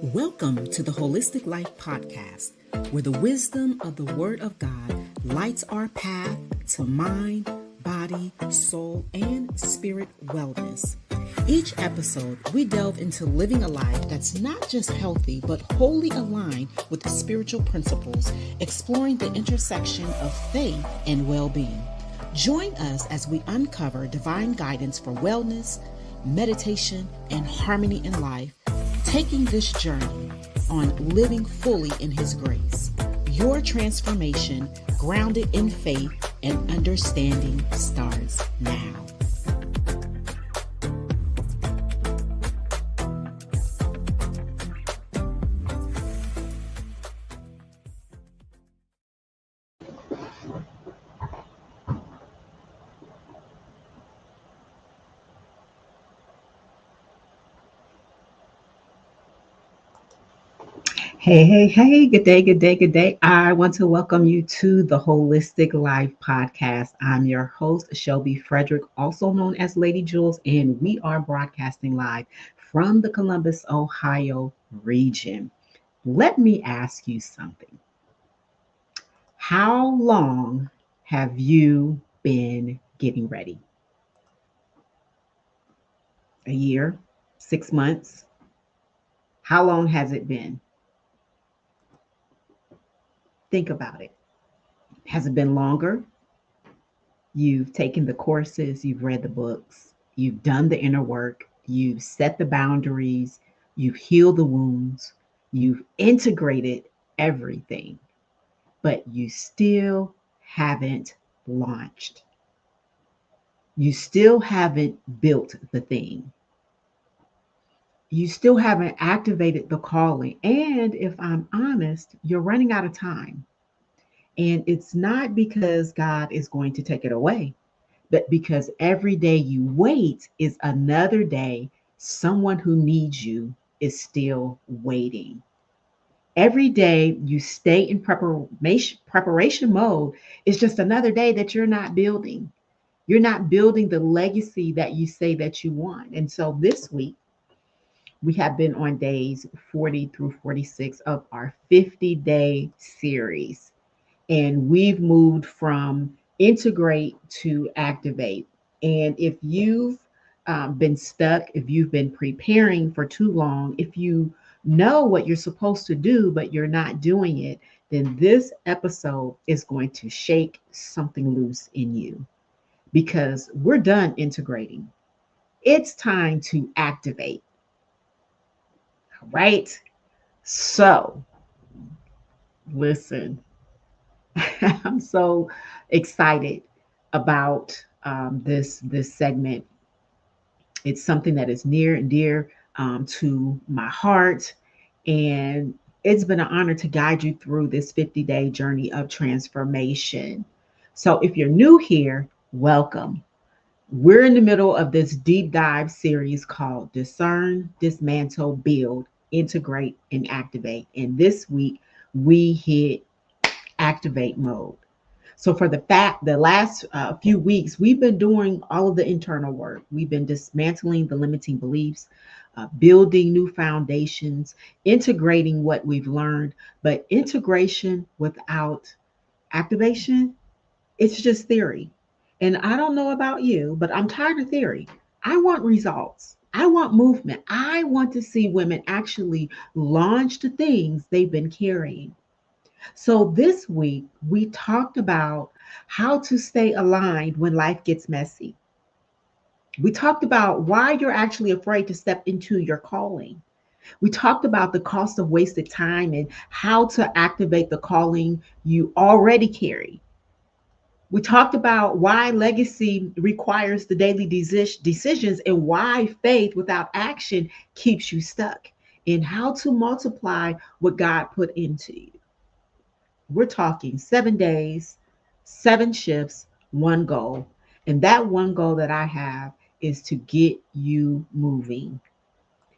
Welcome to the Holistic Life Podcast, where the wisdom of the Word of God lights our path to mind, body, soul, and spirit wellness. Each episode, we delve into living a life that's not just healthy, but wholly aligned with the spiritual principles, exploring the intersection of faith and well-being. Join us as we uncover divine guidance for wellness, meditation, and harmony in life, taking this journey on living fully in His grace. Your transformation, grounded in faith and understanding, starts now. Hey, good day. I want to welcome you to the Holistic Life Podcast. I'm your host, Shelby Frederick, also known as Lady Jules, and we are broadcasting live from the Columbus, Ohio region. Let me ask you something. How long have you been getting ready? A year? 6 months? How long has it been? Think about it. Has it been longer? You've taken the courses, you've read the books, you've done the inner work, you've set the boundaries, you've healed the wounds, you've integrated everything, but you still haven't launched. You still haven't built the thing. You still haven't activated the calling. And if I'm honest, you're running out of time. And it's not because God is going to take it away, but because every day you wait is another day someone who needs you is still waiting. Every day you stay in preparation mode is just another day that you're not building. You're not building the legacy that you say that you want. And so this week, we have been on days 40 through 46 of our 50-day series. And we've moved from integrate to activate. And if you've been stuck, if you've been preparing for too long, if you know what you're supposed to do, but you're not doing it, then this episode is going to shake something loose in you because we're done integrating. It's time to activate. All right. So, listen. I'm so excited about this segment. It's something that is near and dear to my heart, and it's been an honor to guide you through this 50-day journey of transformation. So if you're new here, welcome. We're in the middle of this deep dive series called Discern, Dismantle, Build, Integrate, and Activate. And this week we hit activate mode. So for the last few weeks, we've been doing all of the internal work. We've been dismantling the limiting beliefs, building new foundations, integrating what we've learned. But integration without activation, it's just theory. And I don't know about you, but I'm tired of theory. I want results. I want movement. I want to see women actually launch the things they've been carrying. So this week, we talked about how to stay aligned when life gets messy. We talked about why you're actually afraid to step into your calling. We talked about the cost of wasted time and how to activate the calling you already carry. We talked about why legacy requires the daily decisions and why faith without action keeps you stuck, and how to multiply what God put into you. We're talking 7 days, 7 shifts, one goal. And that one goal that I have is to get you moving.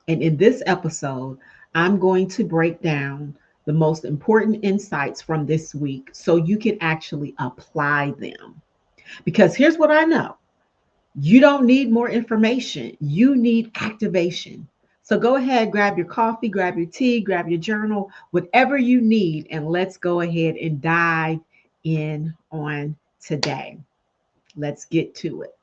And in this episode, I'm going to break down the most important insights from this week so you can actually apply them. Because here's what I know. You don't need more information. You need activation. So go ahead, grab your coffee, grab your tea, grab your journal, whatever you need, and let's go ahead and dive in on today. Let's get to it.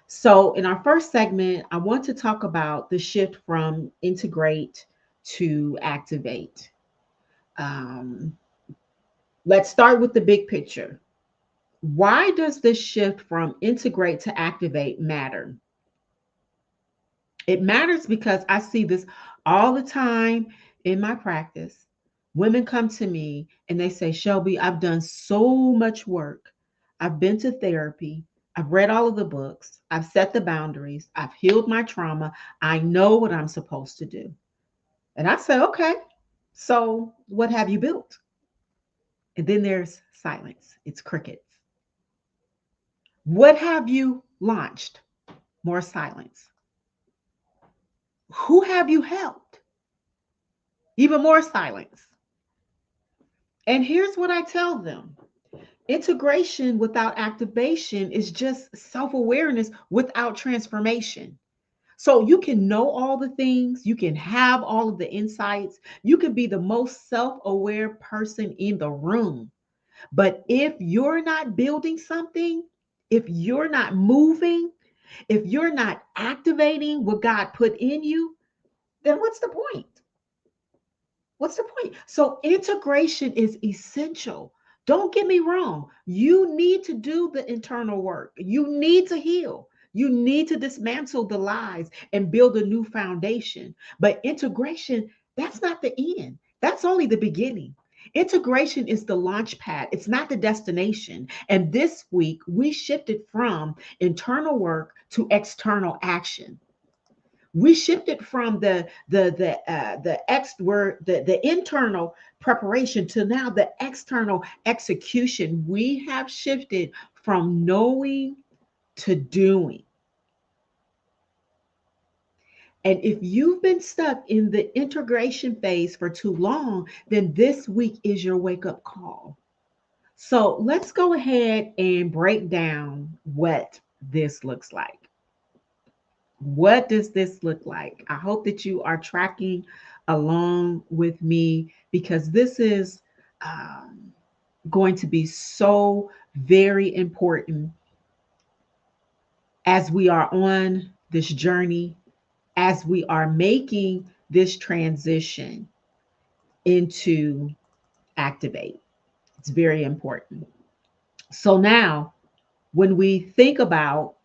So, in our first segment, I want to talk about the shift from integrate to activate. Um, let's start with the big picture. Why does this shift from integrate to activate matter? It matters because I see this all the time in my practice. Women come to me and they say, Shelby, I've done so much work. I've been to therapy. I've read all of the books. I've set the boundaries. I've healed my trauma. I know what I'm supposed to do. And I say, okay, so what have you built? And then there's silence. It's crickets. What have you launched? More silence. Who have you helped? Even more silence. And here's what I tell them: integration without activation is just self awareness without transformation. So you can know all the things, you can have all of the insights, you can be the most self aware person in the room. But if you're not building something, if you're not moving, if you're not activating what God put in you, then what's the point? What's the point? So integration is essential. Don't get me wrong. You need to do the internal work. You need to heal. You need to dismantle the lies and build a new foundation. But integration, that's not the end. That's only the beginning. Integration is the launch pad. It's not the destination. And this week we shifted from internal work to external action. We shifted from the internal preparation to now the external execution. We have shifted from knowing to doing. And if you've been stuck in the integration phase for too long, then this week is your wake up call. So let's go ahead and break down what this looks like. What does this look like? I hope that you are tracking along with me, because this is um, going to be so very important as we are on this journey, as we are making this transition into activate. It's very important. So now, when we think about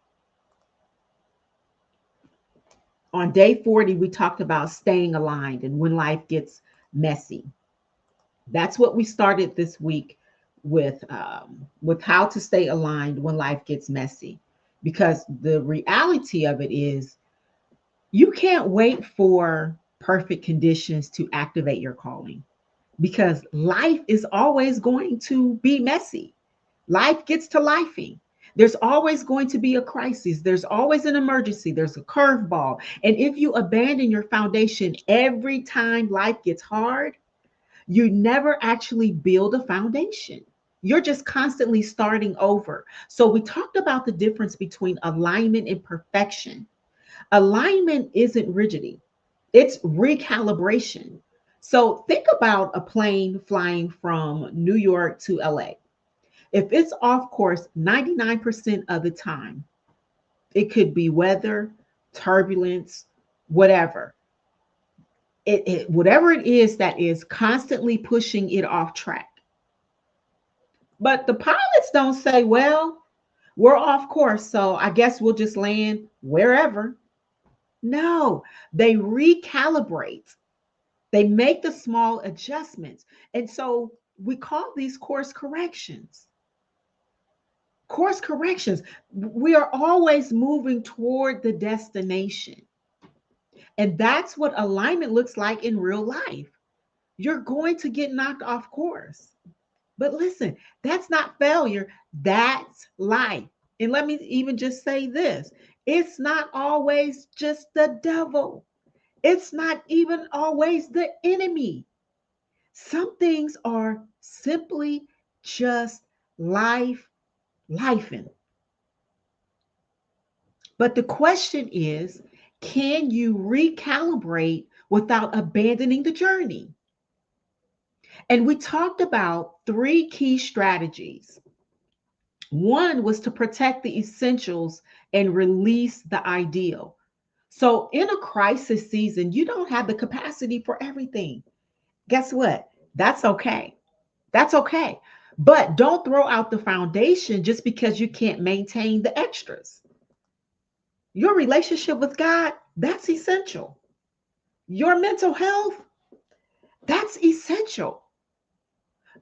on day 40, we talked about staying aligned and when life gets messy. That's what we started this week with how to stay aligned when life gets messy. Because the reality of it is, you can't wait for perfect conditions to activate your calling, because life is always going to be messy. Life gets to lifing. There's always going to be a crisis. There's always an emergency. There's a curveball. And if you abandon your foundation every time life gets hard, you never actually build a foundation. You're just constantly starting over. So, we talked about the difference between alignment and perfection. Alignment isn't rigidity, it's recalibration. So, think about a plane flying from New York to LA. If it's off course 99% of the time, it could be weather, turbulence, whatever. Whatever it is that is constantly pushing it off track. But the pilots don't say, well, we're off course, so I guess we'll just land wherever. No, they recalibrate. They make the small adjustments. And so we call these course corrections. Course corrections. We are always moving toward the destination. And that's what alignment looks like in real life. You're going to get knocked off course. But listen, that's not failure, that's life. And let me even just say this: it's not always just the devil, it's not even always the enemy. Some things are simply just life, lifing. But the question is, can you recalibrate without abandoning the journey? And we talked about three key strategies. One was to protect the essentials and release the ideal. So, in a crisis season, you don't have the capacity for everything. Guess what? That's okay. That's okay. But don't throw out the foundation just because you can't maintain the extras. Your relationship with God, that's essential. Your mental health, that's essential.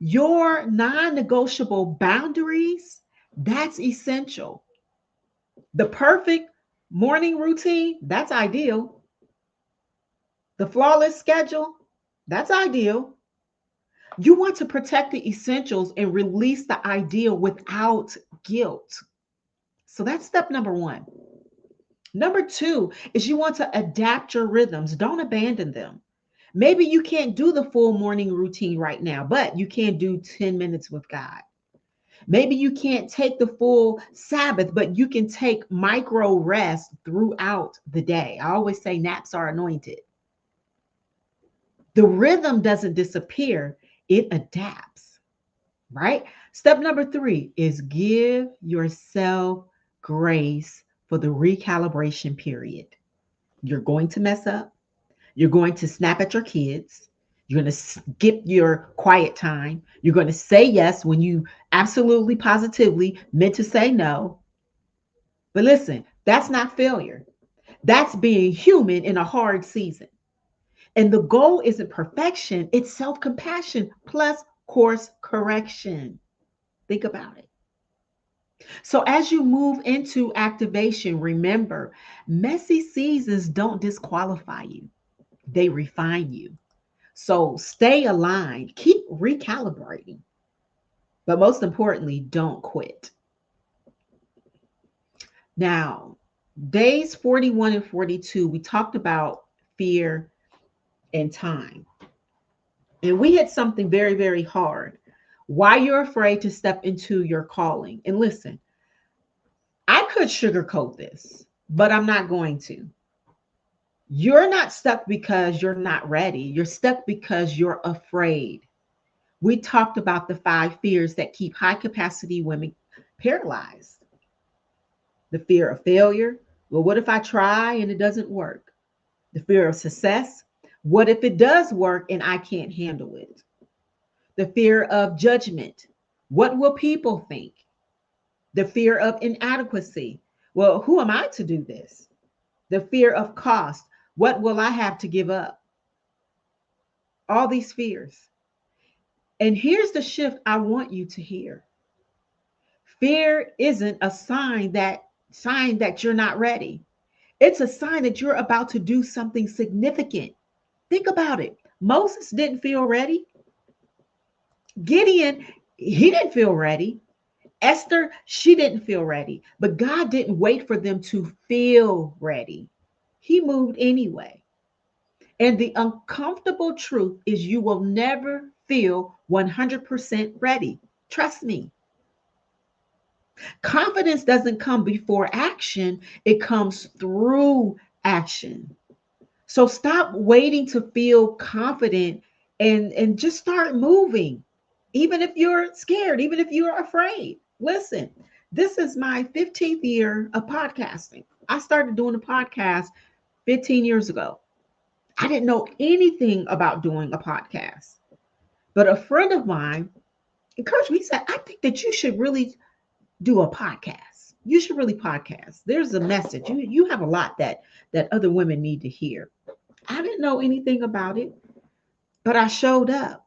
Your non negotiable boundaries, that's essential. The perfect morning routine, that's ideal. The flawless schedule, that's ideal. You want to protect the essentials and release the ideal without guilt. So that's step number one. Number two is you want to adapt your rhythms, don't abandon them. Maybe you can't do the full morning routine right now, but you can do 10 minutes with God. Maybe you can't take the full Sabbath, but you can take micro rest throughout the day. I always say naps are anointed. The rhythm doesn't disappear, it adapts, right? Step number three is give yourself grace for the recalibration period. You're going to mess up. You're going to snap at your kids. You're going to skip your quiet time. You're going to say yes when you absolutely positively meant to say no. But listen, that's not failure. That's being human in a hard season. And the goal isn't perfection, it's self compassion plus course correction. Think about it. So, as you move into activation, remember messy seasons don't disqualify you, they refine you. So, stay aligned, keep recalibrating, but most importantly, don't quit. Now, days 41 and 42, we talked about fear and time. And we hit something very, very hard. Why you're afraid to step into your calling. And listen, I could sugarcoat this, but I'm not going to. You're not stuck because you're not ready. You're stuck because you're afraid. We talked about the five fears that keep high capacity women paralyzed. The fear of failure. Well, what if I try and it doesn't work? The fear of success. What if it does work and I can't handle it? The fear of judgment. What will people think? The fear of inadequacy. Well, who am I to do this? The fear of cost. What will I have to give up? All these fears. And here's the shift I want you to hear. Fear isn't a sign that you're not ready. It's a sign that you're about to do something significant. Think about it. Moses didn't feel ready. Gideon, he didn't feel ready. Esther, she didn't feel ready. But God didn't wait for them to feel ready. He moved anyway. And the uncomfortable truth is you will never feel 100% ready. Trust me. Confidence doesn't come before action, it comes through action. So stop waiting to feel confident and just start moving. Even if you're scared, even if you're afraid. Listen, this is my 15th year of podcasting. I started doing a podcast 15 years ago. I didn't know anything about doing a podcast. But a friend of mine encouraged me. He said, I think that you should really do a podcast. You should really podcast. There's a message. You have a lot that other women need to hear. I didn't know anything about it, but I showed up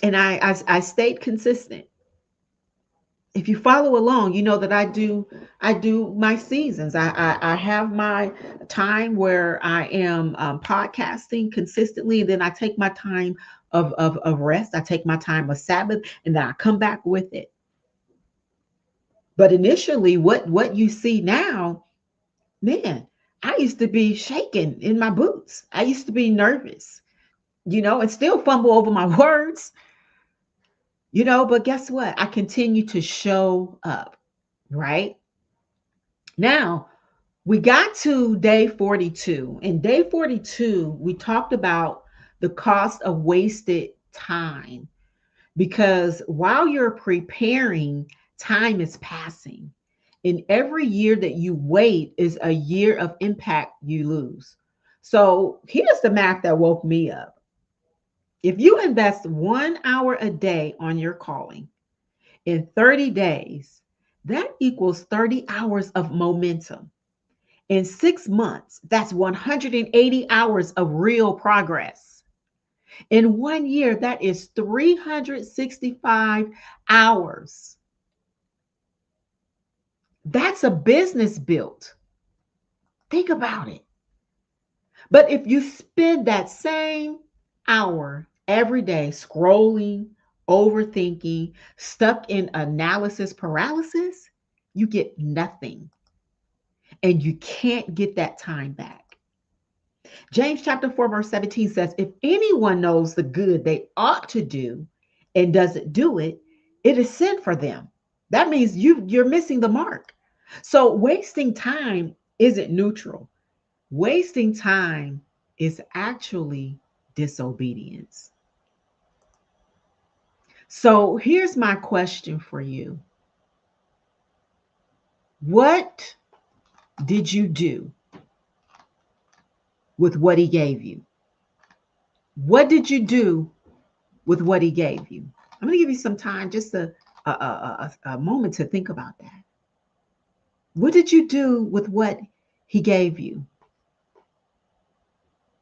and I stayed consistent. If you follow along, you know that I do my seasons. I have my time where I am podcasting consistently, and then I take my time of rest. I take my time of Sabbath, and then I come back with it. But initially, what you see now, man, I used to be shaking in my boots. I used to be nervous, and still fumble over my words, but guess what? I continue to show up, right? Now, We got to day 42. In day 42, we talked about the cost of wasted time, because while you're preparing, time is passing. And every year that you wait is a year of impact you lose. So here's the math that woke me up. If you invest 1 hour a day on your calling in 30 days, that equals 30 hours of momentum. In 6 months, that's 180 hours of real progress. In 1 year, that is 365 hours. That's a business built. Think about it. But if you spend that same hour every day scrolling, overthinking, stuck in analysis paralysis, you get nothing. And you can't get that time back. James chapter 4, verse 17 says, if anyone knows the good they ought to do and doesn't do it, it is sin for them. That means you're missing the mark. So wasting time isn't neutral. Wasting time is actually disobedience. So here's my question for you. What did you do with what he gave you? What did you do with what he gave you? I'm going to give you some time, just a moment to think about that. What did you do with what he gave you?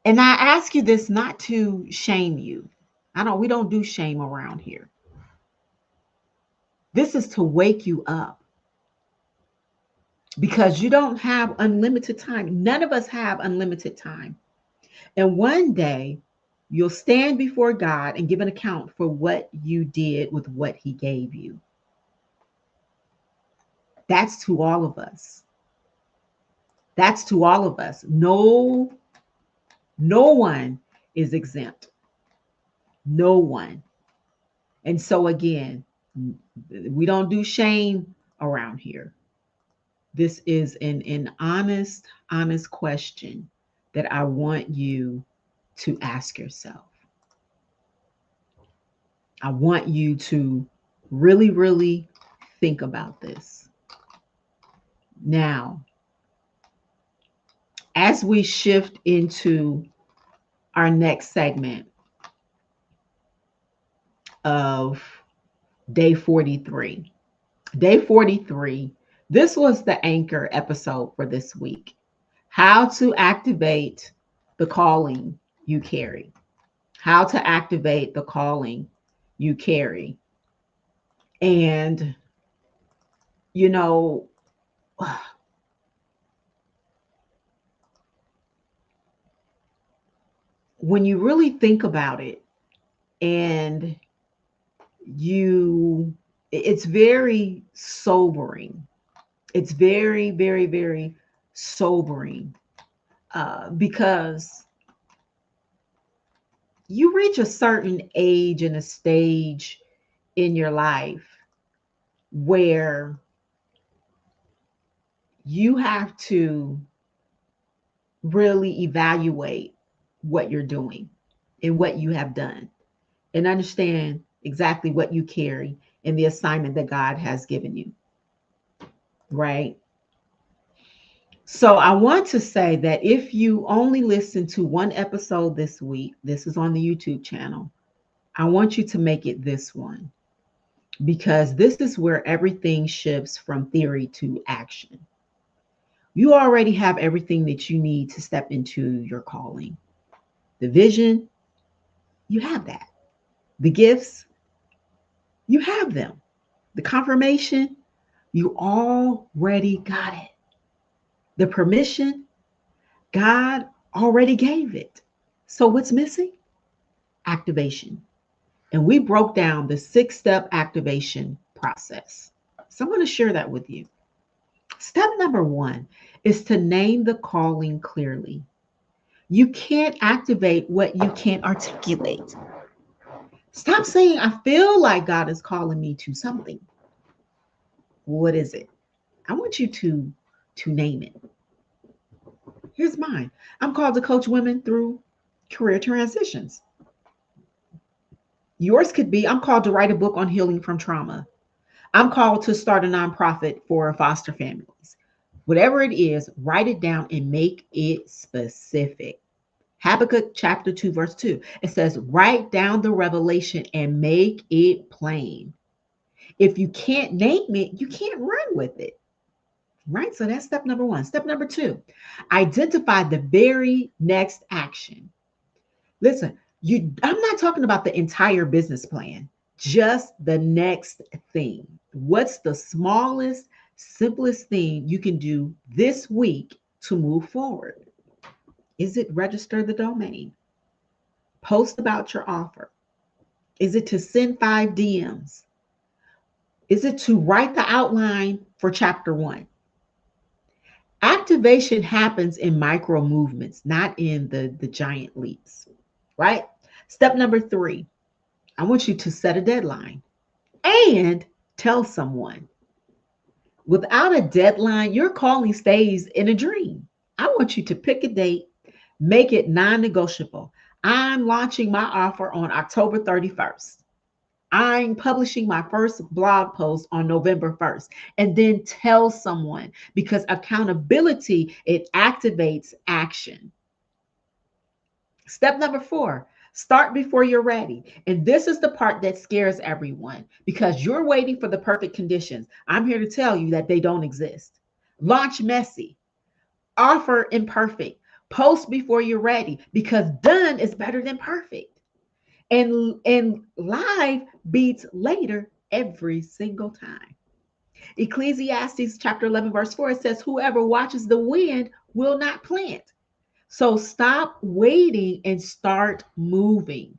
And I ask you this not to shame you. We don't do shame around here. This is to wake you up, because you don't have unlimited time. None of us have unlimited time. And one day you'll stand before God and give an account for what you did with what he gave you. That's to all of us. That's to all of us. No one is exempt. No one. And so again, we don't do shame around here. This is an honest question that I want you to ask yourself. I want you to really, really think about this. Now, as we shift into our next segment of day 43. Day 43, this was the anchor episode for this week. How to activate the calling you carry. How to activate the calling you carry. And, you know, when you really think about it, and it's very sobering. It's very, very, very sobering, because you reach a certain age and a stage in your life where you have to really evaluate what you're doing and what you have done, and understand exactly what you carry and the assignment that God has given you. Right? So I want to say that if you only listen to one episode this week, this is on the YouTube channel, I want you to make it this one, because this is where everything shifts from theory to action. You already have everything that you need to step into your calling. The vision, you have that. The gifts, you have them. The confirmation, you already got it. The permission, God already gave it. So what's missing? Activation. And we broke down the 6-step activation process. So I'm going to share that with you. Step number 1 is to name the calling clearly. You can't activate what you can't articulate. Stop saying, I feel like God is calling me to something. What is it? I want you to name it. Here's mine. I'm called to coach women through career transitions. Yours could be I'm called to write a book on healing from trauma. I'm called to start a nonprofit for foster families. Whatever it is, write it down and make it specific. Habakkuk chapter 2, verse 2. It says, write down the revelation and make it plain. If you can't name it, you can't run with it. Right? So that's step number one. Step number two, identify the very next action. Listen, I'm not talking about the entire business plan, just the next thing. What's the smallest, simplest thing you can do this week to move forward? Is it register the domain? Post about your offer? Is it to send 5 DMs? Is it to write the outline for chapter 1? Activation happens in micro movements, not in the giant leaps, right? Step number 3, I want you to set a deadline and tell someone. Without a deadline, your calling stays in a dream. I want you to pick a date, make it non negotiable. I'm launching my offer on October 31st. I'm publishing my first blog post on November 1st. And then tell someone, because accountability, it activates action. Step number 4, start before you're ready. And this is the part that scares everyone because you're waiting for the perfect conditions. I'm here to tell you that they don't exist. Launch messy, offer imperfect, post before you're ready because done is better than perfect. And live beats later every single time. Ecclesiastes chapter 11 verse 4, it says, whoever watches the wind will not plant. So stop waiting and start moving.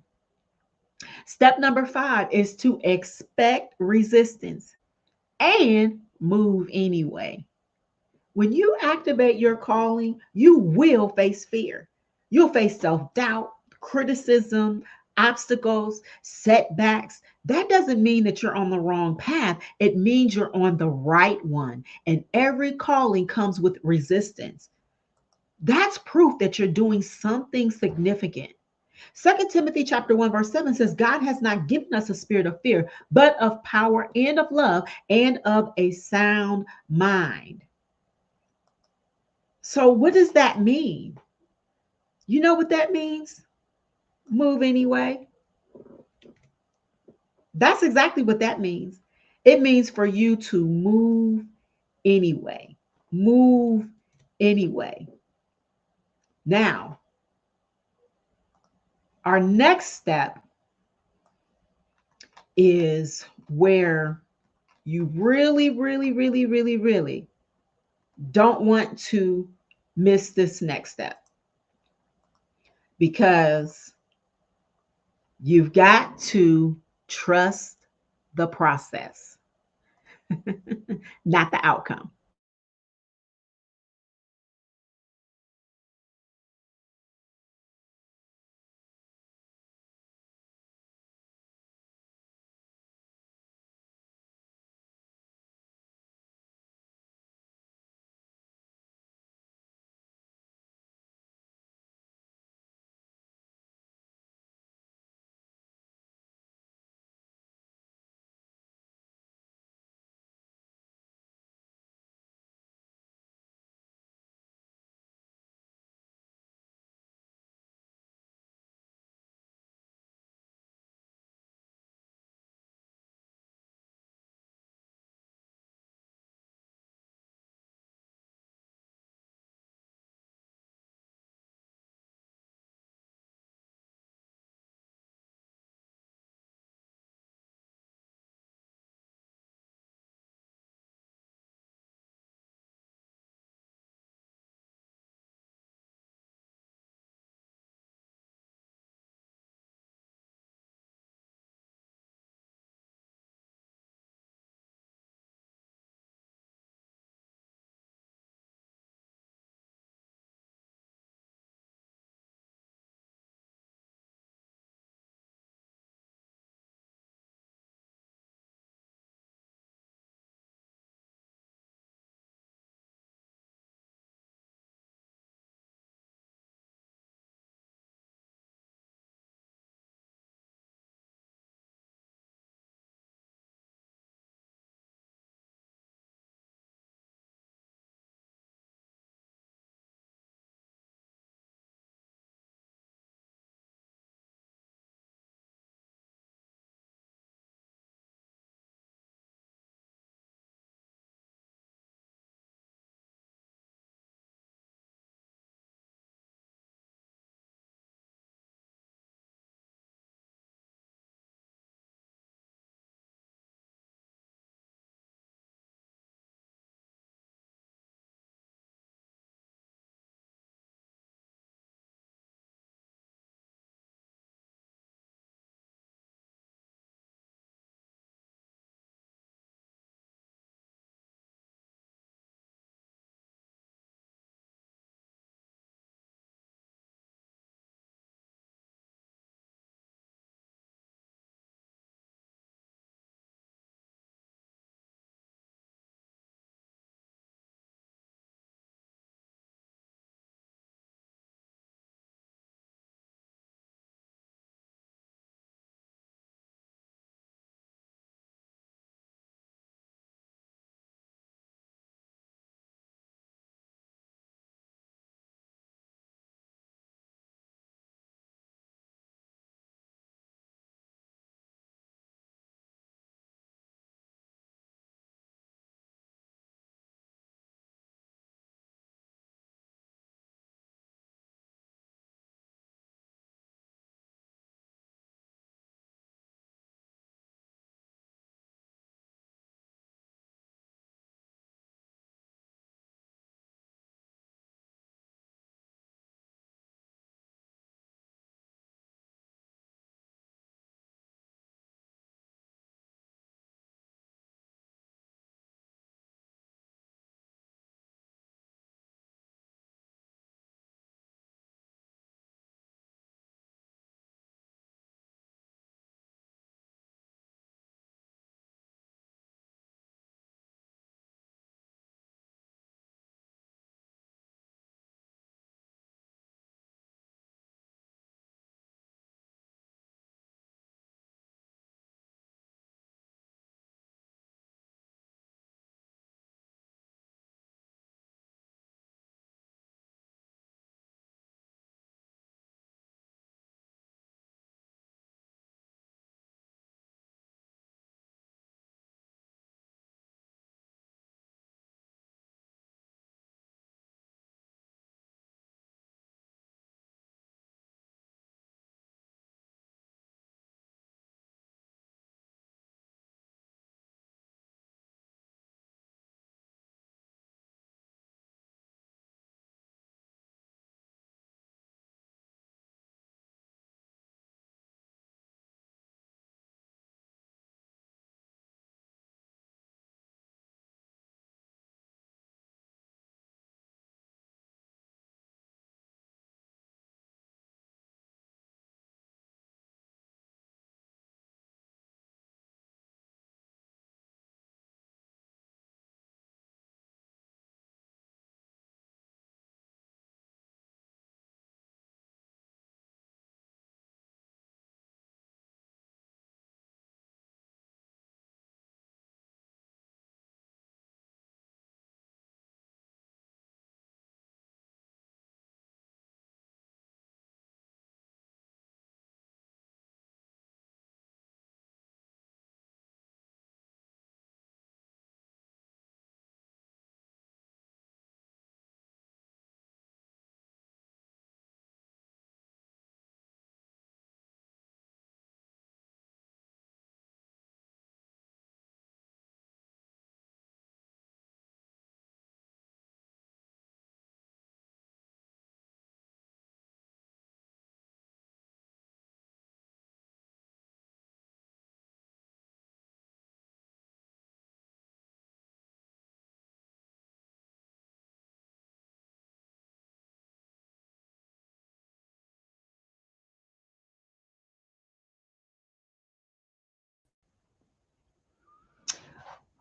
Step number 5 is to expect resistance and move anyway. When you activate your calling, you will face fear. You'll face self doubt, criticism, obstacles, setbacks. That doesn't mean that you're on the wrong path. It means you're on the right one. And every calling comes with resistance. That's proof that you're doing something significant. Second Timothy chapter 1 verse 7 says God has not given us a spirit of fear, but of power and of love and of a sound mind. So what does that mean? You know what that means? Move anyway. That's exactly what that means. It means for you to move anyway. Move anyway. Now, our next step is where you really, really, really, really, really don't want to miss this next step because you've got to trust the process, not the outcome.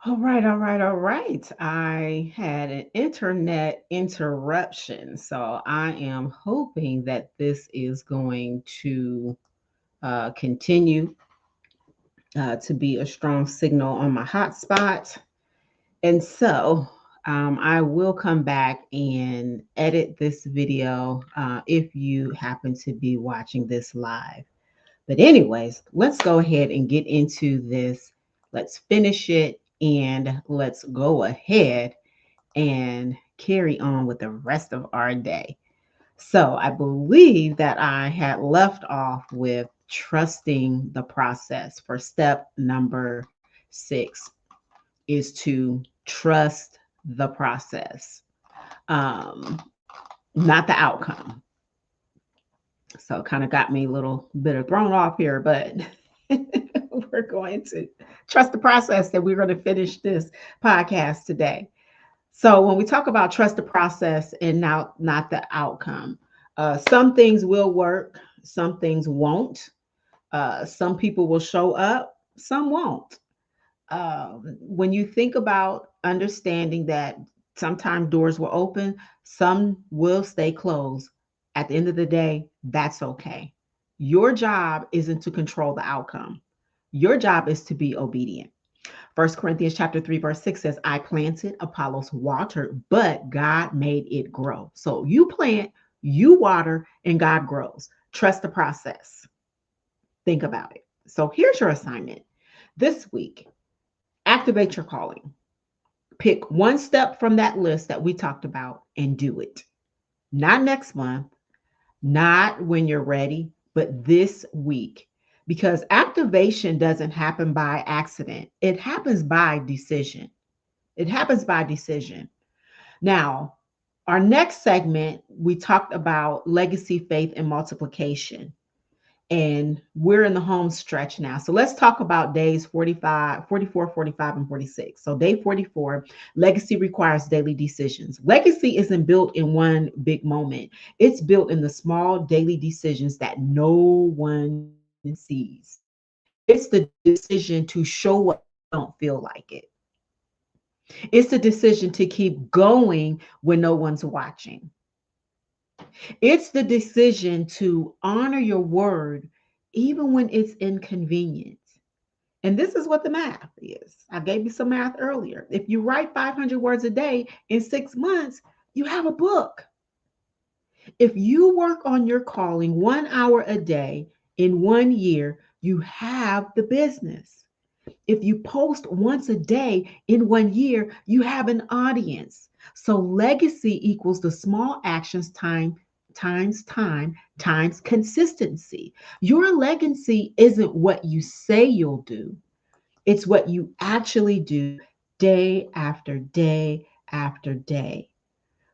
All right, all right, all right. I had an internet interruption. So I am hoping that this is going to continue to be a strong signal on my hotspot. And so I will come back and edit this video if you happen to be watching this live. But, anyways, let's go ahead and get into this. Let's finish it and let's go ahead and carry on with the rest of our day. So, I believe that I had left off with trusting the process for step number 6 is to trust the process, um, not the outcome. So kind of got me a little bit of thrown off here, but we're going to trust the process that we're going to finish this podcast today. So when we talk about trust the process and now not the outcome, some things will work, some things won't. Some people will show up, some won't. When you think about understanding that sometimes doors will open, some will stay closed. At the end of the day, that's okay. Your job isn't to control the outcome. Your job is to be obedient. First Corinthians chapter 3, verse 6 says, I planted, Apollos watered, but God made it grow. So you plant, you water, and God grows. Trust the process. Think about it. So here's your assignment this week. Activate your calling. Pick one step from that list that we talked about and do it. Not next month, not when you're ready, but this week. Because activation doesn't happen by accident, it happens by decision. It happens by decision. Now, our next segment, we talked about legacy, faith, and multiplication. And we're in the home stretch now. So let's talk about days 45, 44, 45, and 46. So day 44, legacy requires daily decisions. Legacy isn't built in one big moment. It's built in the small daily decisions that no one sees. It's the decision to show up, don't feel like it. It's the decision to keep going when no one's watching. It's the decision to honor your word even when it's inconvenient. And this is what the math is. I gave you some math earlier. If you write 500 words a day in 6 months, you have a book. If you work on your calling 1 hour a day in 1 year, you have the business. If you post once a day in 1 year, you have an audience. So legacy equals the small actions times consistency. Your legacy isn't what you say you'll do. It's what you actually do day after day after day.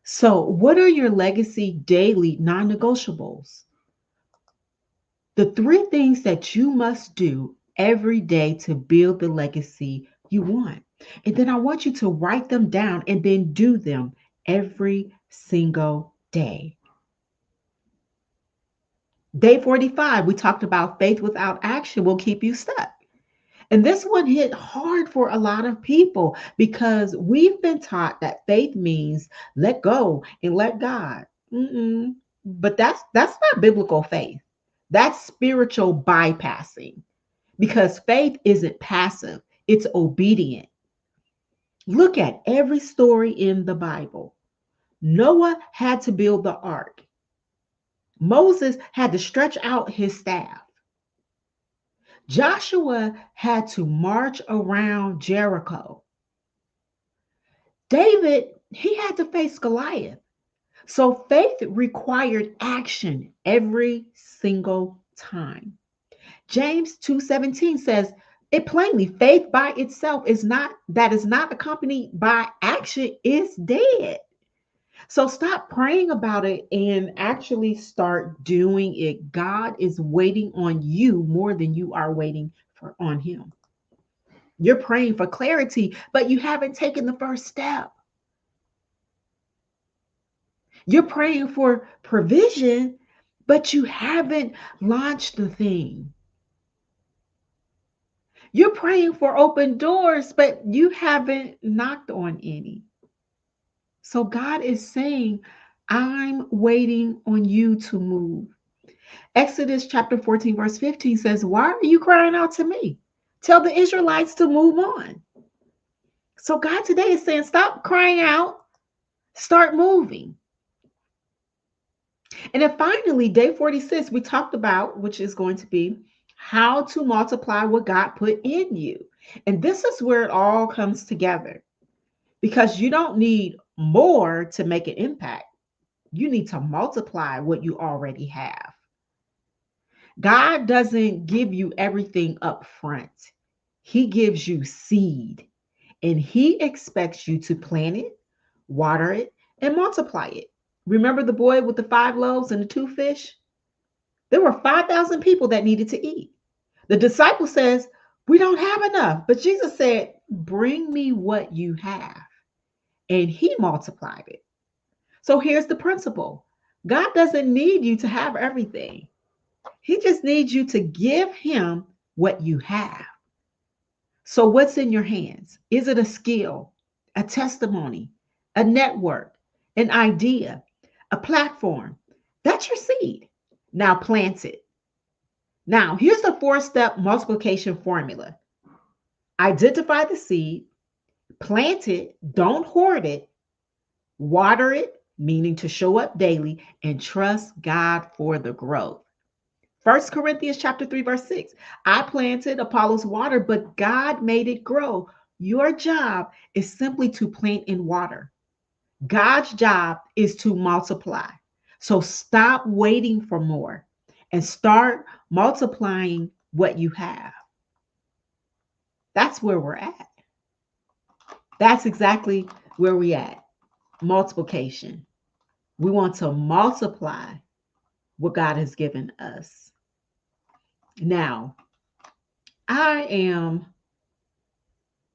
So, what are your legacy daily non-negotiables? The three things that you must do every day to build the legacy you want. And then I want you to write them down and then do them every single day. Day 45, we talked about faith without action will keep you stuck. And this one hit hard for a lot of people because we've been taught that faith means let go and let God. But that's not biblical faith. That's spiritual bypassing because faith isn't passive, it's obedient. Look at every story in the Bible. Noah had to build the ark. Moses had to stretch out his staff. Joshua had to march around Jericho. David, he had to face Goliath. So faith required action every single time. James 2:17 says it plainly, faith by itself is not accompanied by action is dead. So stop praying about it and actually start doing it. God is waiting on you more than you are waiting for on him. You're praying for clarity, but you haven't taken the first step. You're praying for provision, but you haven't launched the thing. You're praying for open doors, but you haven't knocked on any. So God is saying, I'm waiting on you to move. Exodus chapter 14, verse 15 says, why are you crying out to me? Tell the Israelites to move on. So God today is saying, stop crying out, start moving. And then finally, day 46, we talked about, which is going to be how to multiply what God put in you. And this is where it all comes together, because you don't need more to make an impact. You need to multiply what you already have. God doesn't give you everything up front. He gives you seed, and he expects you to plant it, water it, and multiply it. Remember the boy with the 5 loaves and the 2 fish? There were 5,000 people that needed to eat. The disciple says, we don't have enough. But Jesus said, bring me what you have. And he multiplied it. So here's the principle. God doesn't need you to have everything. He just needs you to give him what you have. So what's in your hands? Is it a skill, a testimony, a network, an idea, a platform? That's your seed. Now plant it. Now, here's the 4-step multiplication formula. Identify the seed, plant it, don't hoard it, water it, meaning to show up daily, and trust God for the growth. 1 Corinthians chapter 3, verse 6. I planted, Apollos watered, but God made it grow. Your job is simply to plant and water. God's job is to multiply. So stop waiting for more and start multiplying what you have. That's where we're at. That's exactly where we're at. Multiplication. We want to multiply what God has given us. Now, I am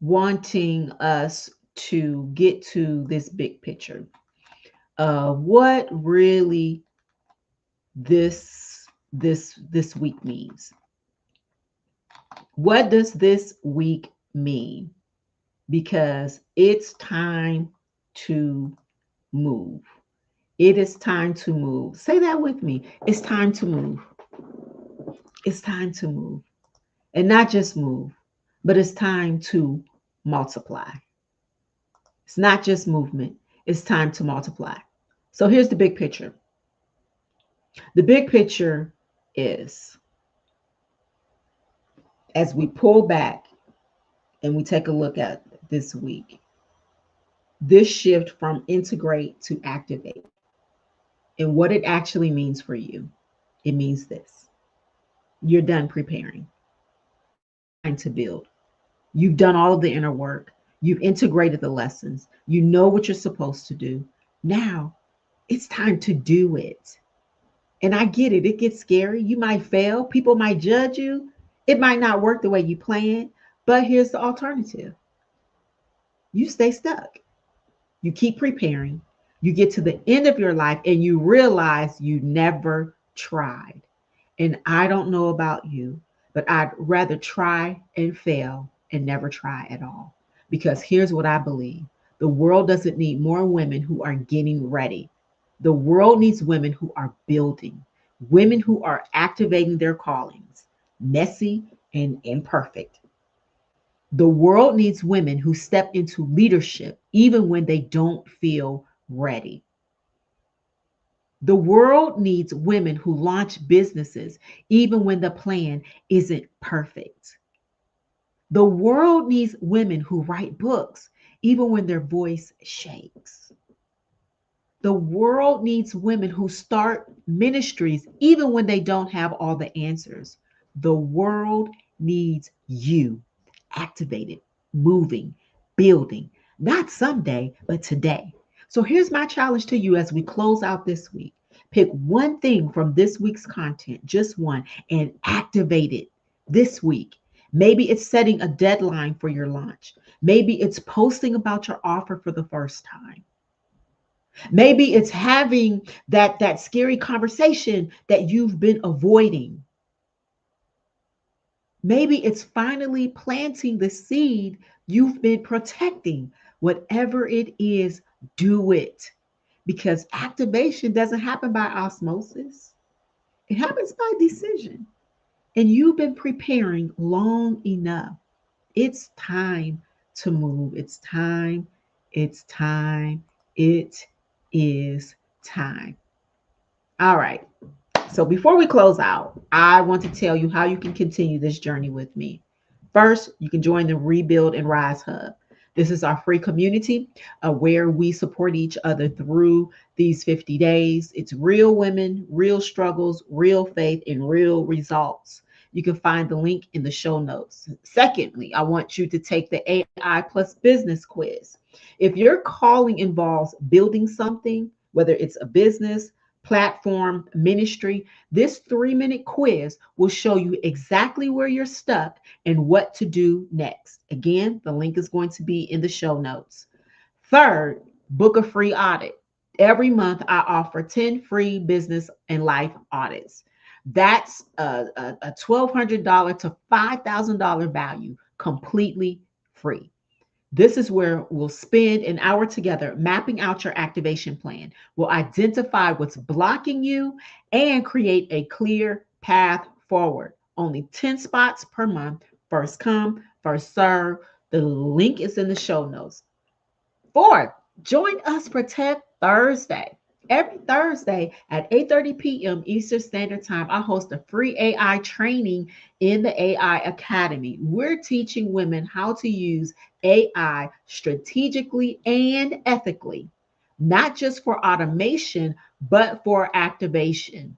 wanting us to get to this big picture of what really this week means. What does this week mean? Because it's time to move. It is time to move. Say that with me. It's time to move. It's time to move. And not just move, but it's time to multiply. It's not just movement, it's time to multiply. So here's the big picture. The big picture is, as we pull back and we take a look at this week, this shift from integrate to activate, and what it actually means for you. It means this: you're done preparing, time to build. You've done all of the inner work. You've integrated the lessons. You know what you're supposed to do. Now it's time to do it. And I get it. It gets scary. You might fail. People might judge you. It might not work the way you planned. But here's the alternative: you stay stuck. You keep preparing. You get to the end of your life and you realize you never tried. And I don't know about you, but I'd rather try and fail and never try at all. Because here's what I believe: the world doesn't need more women who are getting ready. The world needs women who are building, women who are activating their callings, messy and imperfect. The world needs women who step into leadership even when they don't feel ready. The world needs women who launch businesses even when the plan isn't perfect. The world needs women who write books even when their voice shakes. The world needs women who start ministries even when they don't have all the answers. The world needs you activated, moving, building, not someday, but today. So here's my challenge to you as we close out this week. Pick one thing from this week's content, just one, and activate it this week. Maybe it's setting a deadline for your launch. Maybe it's posting about your offer for the first time. Maybe it's having that scary conversation that you've been avoiding. Maybe it's finally planting the seed you've been protecting. Whatever it is, do it. Because activation doesn't happen by osmosis, it happens by decision. And you've been preparing long enough. It's time to move. It's time. It's time. It is time. All right. So before we close out, I want to tell you how you can continue this journey with me. First, you can join the Rebuild and Rise Hub. This is our free community where we support each other through these 50 days. It's real women, real struggles, real faith, and real results. You can find the link in the show notes. Secondly, I want you to take the AI plus business quiz. If your calling involves building something, whether it's a business, platform, ministry, this 3-minute quiz will show you exactly where you're stuck and what to do next. Again, the link is going to be in the show notes. Third, book a free audit. Every month, I offer 10 free business and life audits. That's a $1,200 to $5,000 value, completely free. This is where we'll spend an hour together mapping out your activation plan. We'll identify what's blocking you and create a clear path forward. Only 10 spots per month. First come, first serve. The link is in the show notes. Fourth, join us for Tech Thursday. Every Thursday at 8:30 p.m. Eastern Standard Time, I host a free AI training in the AI Academy. We're teaching women how to use AI strategically and ethically, not just for automation, but for activation.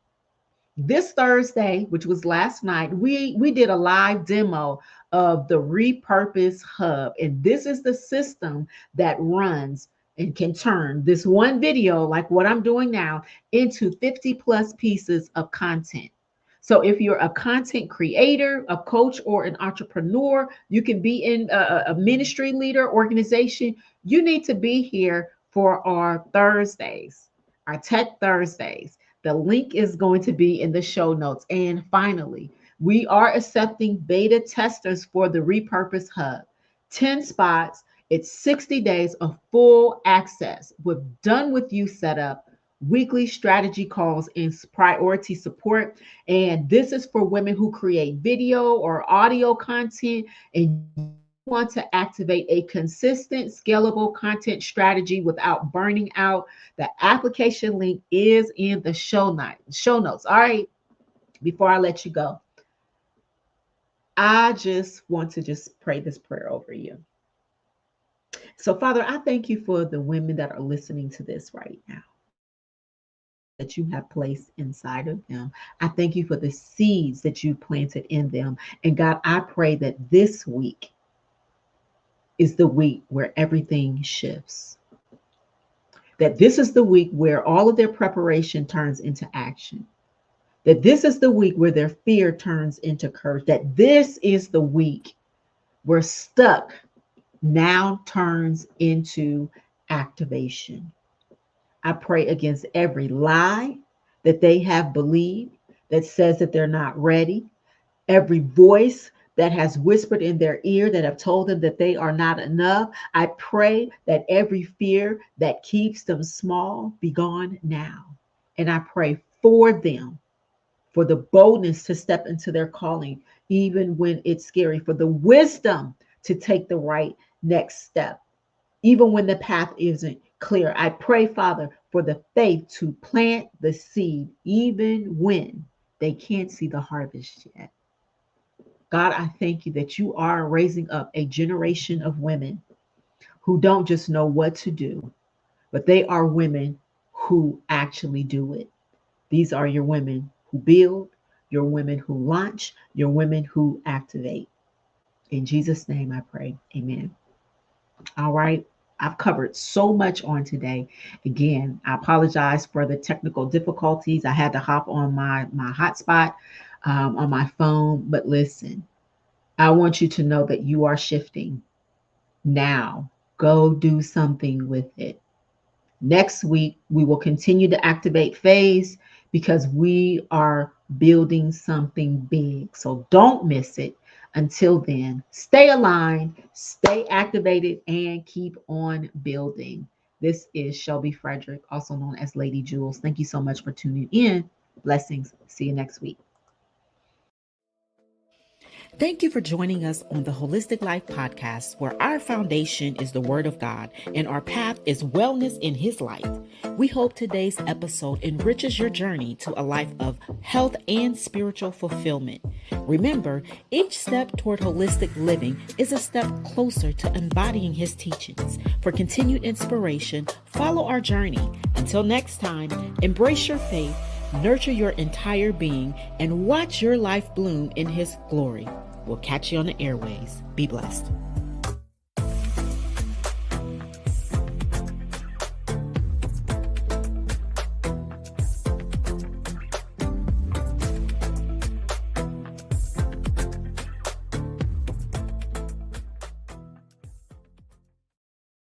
This Thursday, which was last night, we did a live demo of the Repurpose Hub, and this is the system that runs and can turn this one video, like what I'm doing now, into 50 plus pieces of content. So if you're a content creator, a coach, or an entrepreneur, you can be in a ministry leader organization. You need to be here for our Thursdays, our Tech Thursdays. The link is going to be in the show notes. And finally, we are accepting beta testers for the Repurpose Hub. 10 spots. It's 60 days of full access with done with you setup, weekly strategy calls, and priority support. And this is for women who create video or audio content and want to activate a consistent, scalable content strategy without burning out. The application link is in the show notes. All right. Before I let you go, I just want to just pray this prayer over you. So, Father, I thank you for the women that are listening to this right now, that you have placed inside of them. I thank you for the seeds that you planted in them. And God, I pray that this week is the week where everything shifts. That this is the week where all of their preparation turns into action. That this is the week where their fear turns into courage. That this is the week where stuck now turns into activation. I pray against every lie that they have believed that says that they're not ready, every voice that has whispered in their ear that have told them that they are not enough. I pray that every fear that keeps them small be gone now. And I pray for them, for the boldness to step into their calling, even when it's scary, for the wisdom to take the right next step, even when the path isn't clear. I pray, Father, for the faith to plant the seed, even when they can't see the harvest yet. God, I thank you that you are raising up a generation of women who don't just know what to do, but they are women who actually do it. These are your women who build, your women who launch, your women who activate. In Jesus' name I pray. Amen. All right. I've covered so much on today. Again, I apologize for the technical difficulties. I had to hop on my hotspot on my phone. But listen, I want you to know that you are shifting now. Go do something with it. Next week, we will continue to activate phase because we are building something big. So don't miss it. Until then, stay aligned, stay activated, and keep on building. This is Shelby Frederick, also known as Lady Jules. Thank you so much for tuning in. Blessings. See you next week. Thank you for joining us on the Holistic Life Podcast, where our foundation is the Word of God and our path is wellness in His light. We hope today's episode enriches your journey to a life of health and spiritual fulfillment. Remember, each step toward holistic living is a step closer to embodying His teachings. For continued inspiration, follow our journey. Until next time, embrace your faith, nurture your entire being, and watch your life bloom in His glory. We'll catch you on the airways. Be blessed.